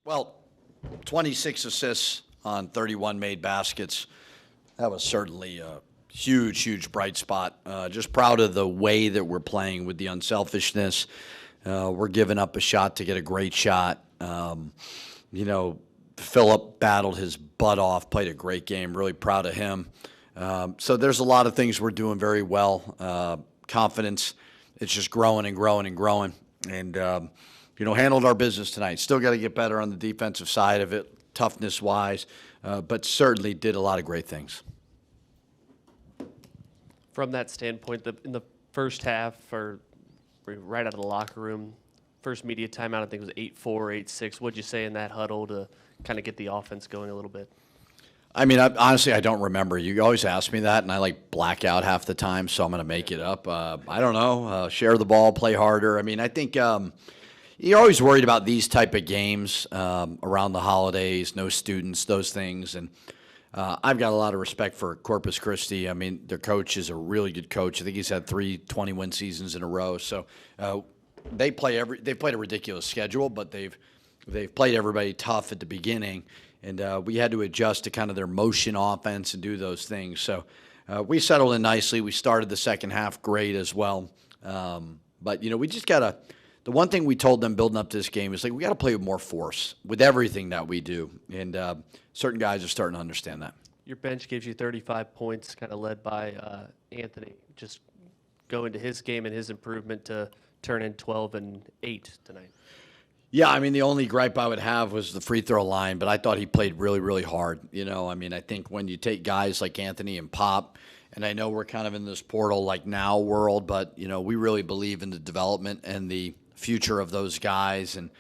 Well, 26 assists on 31 made baskets. That was certainly a huge, huge bright spot. Just proud of the way that we're playing with the unselfishness. We're giving up a shot to get a great shot. Phillip battled his butt off, played a great game. Really proud of him. So there's a lot of things we're doing very well. Confidence, it's just growing and growing and growing. And, handled our business tonight. Still got to get better on the defensive side of it, toughness-wise, but certainly did a lot of great things. From that standpoint, in the first half, or right out of the locker room, first media timeout, I think it was 8-4, 8-6. What'd you say in that huddle to kind of get the offense going a little bit? I mean, honestly, I don't remember. You always ask me that, and I black out half the time, so I'm going to make it up. I don't know. Share the ball, play harder. I mean, I think you're always worried about these type of games around the holidays, no students, those things. And I've got a lot of respect for Corpus Christi. I mean, their coach is a really good coach. I think he's had 3 20-win seasons in a row. So they've played a ridiculous schedule, but they've played everybody tough at the beginning. And we had to adjust to kind of their motion offense and do those things. So we settled in nicely. We started the second half great as well. But, we just got to – the one thing we told them building up to this game is, we got to play with more force with everything that we do. And certain guys are starting to understand that. Your bench gives you 35 points, kind of led by Anthony. Just go into his game and his improvement to turn in 12 and 8 tonight. Yeah, I mean, the only gripe I would have was the free throw line, but I thought he played really, really hard. I think when you take guys like Anthony and Pop, and I know we're kind of in this portal now world, but, we really believe in the development and the future of those guys. And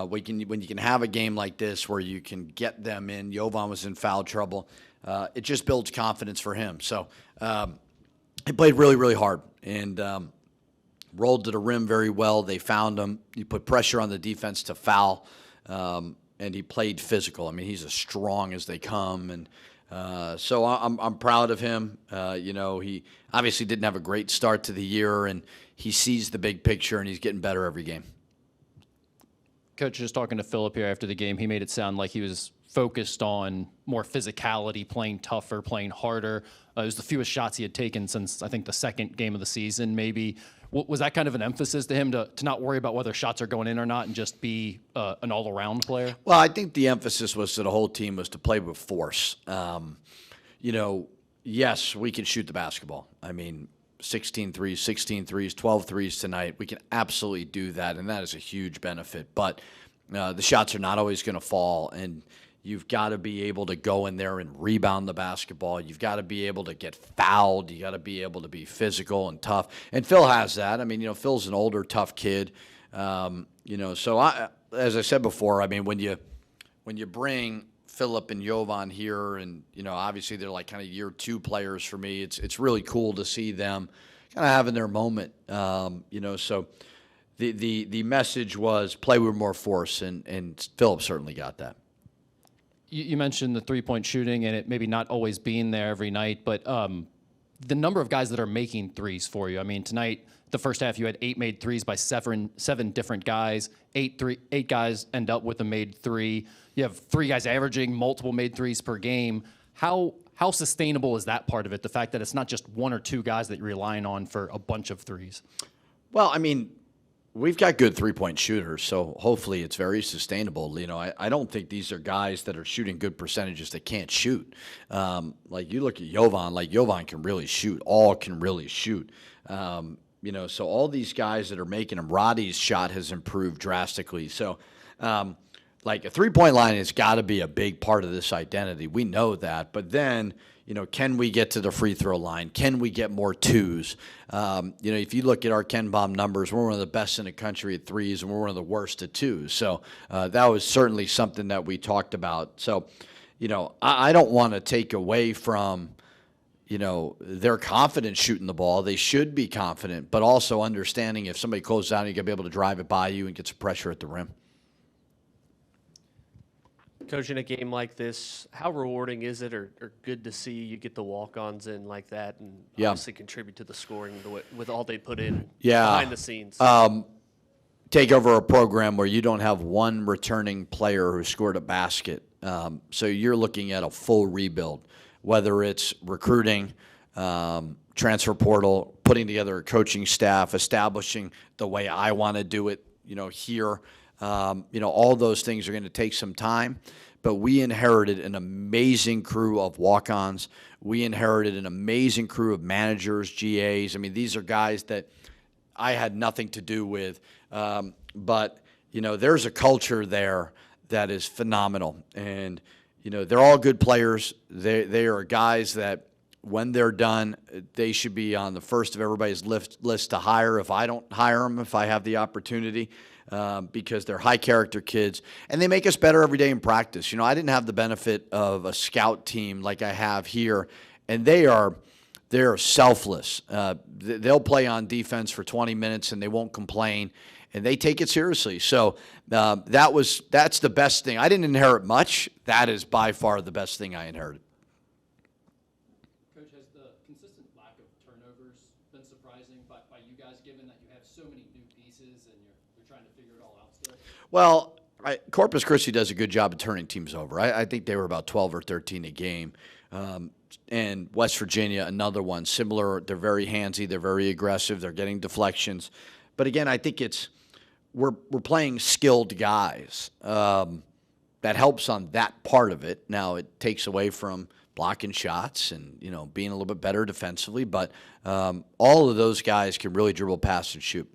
when you can have a game like this where you can get them in, Jovan was in foul trouble, it just builds confidence for him. So he played really, really hard. And rolled to the rim very well. They found him. You put pressure on the defense to foul, and he played physical. I mean, he's as strong as they come, and so I'm proud of him. He obviously didn't have a great start to the year, and he sees the big picture, and he's getting better every game. Coach, just talking to Phillip here after the game, he made it sound like he was focused on more physicality, playing tougher, playing harder. It was the fewest shots he had taken since, I think, the second game of the season, maybe. Was that kind of an emphasis to him to not worry about whether shots are going in or not and just be an all-around player? Well, I think the emphasis was to the whole team was to play with force. Yes, we can shoot the basketball. I mean, 16 threes, 16 threes, 12 threes tonight. We can absolutely do that, and that is a huge benefit. But the shots are not always going to fall, and you've got to be able to go in there and rebound the basketball. You've got to be able to get fouled. You got to be able to be physical and tough. And Phil has that. I mean, Phil's an older, tough kid. So as I said before, I mean, when you bring Phillip and Jovan here, and obviously they're kind of year 2 players for me. It's really cool to see them kind of having their moment. So the message was play with more force, and Phillip certainly got that. You mentioned the three-point shooting and it maybe not always being there every night, but the number of guys that are making threes for you. I mean, tonight, the first half, you had 8 made threes by seven different guys. 8 guys end up with a made three. You have 3 guys averaging multiple made threes per game. How sustainable is that part of it, the fact that it's not just 1 or 2 guys that you're relying on for a bunch of threes? Well, I mean, we've got good three-point shooters, so hopefully it's very sustainable. I don't think these are guys that are shooting good percentages that can't shoot. You look at Jovan, Jovan can really shoot. All can really shoot. So all these guys that are making them, Roddy's shot has improved drastically. So, a three-point line has got to be a big part of this identity. We know that. But then, can we get to the free throw line? Can we get more twos? If you look at our Ken Baum numbers, we're one of the best in the country at threes, and we're one of the worst at twos. So that was certainly something that we talked about. So, I don't want to take away from, their confidence shooting the ball. They should be confident, but also understanding if somebody closes out, you got to be able to drive it by you and get some pressure at the rim. Coach, in a game like this, how rewarding is it or good to see you get the walk-ons in like that and obviously contribute to the scoring with all they put in behind the scenes? take over a program where you don't have one returning player who scored a basket. So you're looking at a full rebuild, whether it's recruiting, transfer portal, putting together a coaching staff, establishing the way I want to do it, here. All those things are going to take some time. But we inherited an amazing crew of walk-ons. We inherited an amazing crew of managers, GAs. I mean, these are guys that I had nothing to do with. But there's a culture there that is phenomenal. And, they're all good players. They are guys that when they're done, they should be on the first of everybody's list to hire if I don't hire them, if I have the opportunity. Because they're high-character kids, and they make us better every day in practice. I didn't have the benefit of a scout team like I have here, and they're selfless. They'll play on defense for 20 minutes, and they won't complain, and they take it seriously. So that's the best thing. I didn't inherit much. That is by far the best thing I inherited. Coach, has the consistent lack of turnovers been surprising by you guys, given that you have so many new pieces and you're trying to figure it all out still? Well, Corpus Christi does a good job of turning teams over. I think they were about 12 or 13 a game. And West Virginia, another one, similar. They're very handsy. They're very aggressive. They're getting deflections. But again, I think we're playing skilled guys. That helps on that part of it. Now it takes away from blocking shots and being a little bit better defensively. But all of those guys can really dribble, pass, and shoot.